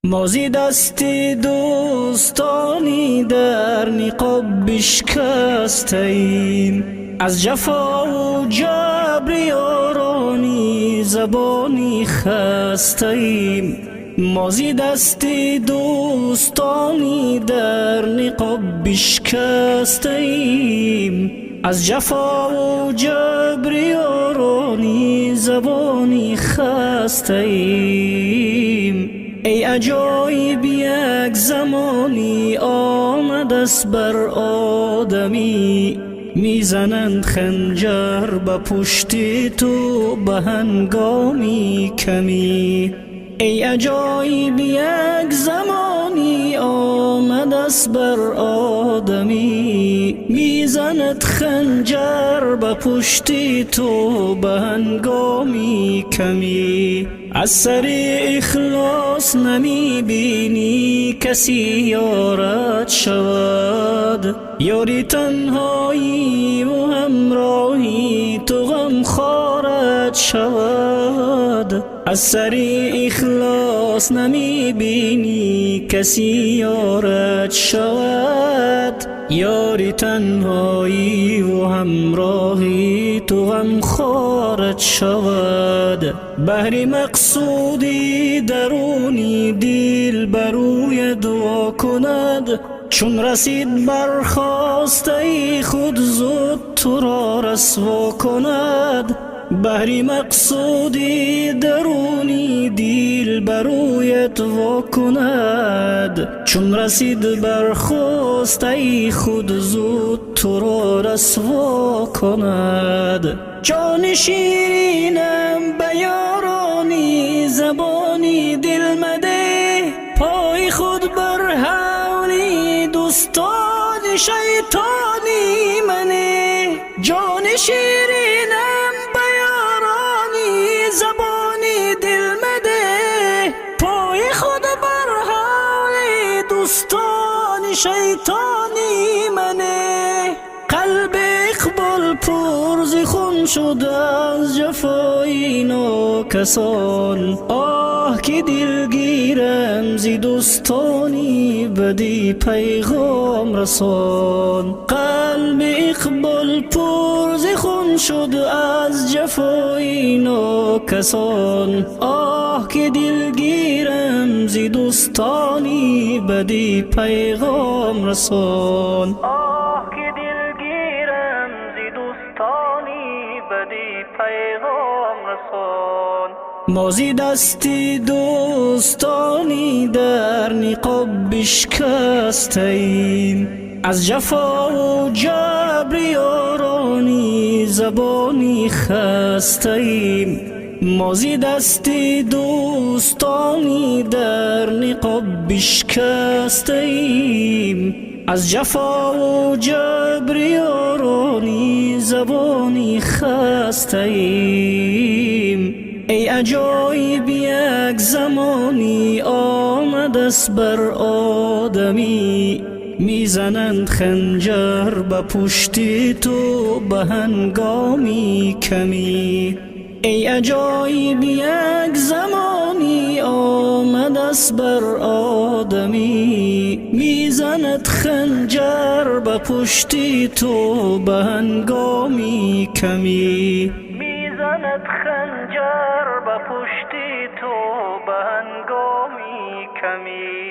مازی دستی دوستانی در نقاب بشکستیم، از جفا و جبر یارانی زبانی خستیم. مازی دستی دوستانی در نقاب بشکستیم، از جفا و جبر یارانی زبانی خستیم. ای عجایب یک زمانی آمد است بر آدمی، میزنند خنجر به پشت تو به هنگامی کمی. ای عجایب یک زمانی آمد است بر آدمی، میزند خنجر به پشت تو به هنگامی کمی. از سر اخلاص نمی بینی کسی یارت شود، یاری تنهایی و همراهی تو غم خارت شود. از سر اخلاص نمی بینی کسی یارت شود، یاری تنهایی و همراهی تو غم خارت شود. بهر مقصودی درونی دل بروی دعا کند، چون رسید برخواسته خود زود تو را رسوا کند. بهر مقصودی درونی دل برویت وا کند، چون رسید برخواسته خود زود تو را رسوا کند. جان شیرینم به یارانی زبانی دل مده، پای خود بر حولی دوستان شیطانی منه. جان شیرینم به یارانی زبانی دل مده، پای خود بر حولی دوستان شیطانی منه. قلب اقبال پر ز خون شد از جفای ناکسان، آه که دلگیرم ز دوستانی بدی پیغام رسان. قلب اقبال پر ز خون شد از جفای ناکسان، آه که دلگیرم ز دوستانی بدی پیغام رسان. مازی دستی دوستانی در نقاب بشکستیم، از جفا و جبر یارانی زبانی خستیم. مازی دستی دوستانی در نقاب بشکستیم، از جفا و جبر یارانی زبانی خستیم. ای عجایب یک زمانی آمد است بر آدمی، میزنند خنجر به پشت تو به هنگامی کمی. ای عجایب یک زمانی آمد است بر آدمی، میزند خنجر به پشت تو به هنگامی کمی. میزند خنجر به پشت تو به هنگامی کمی.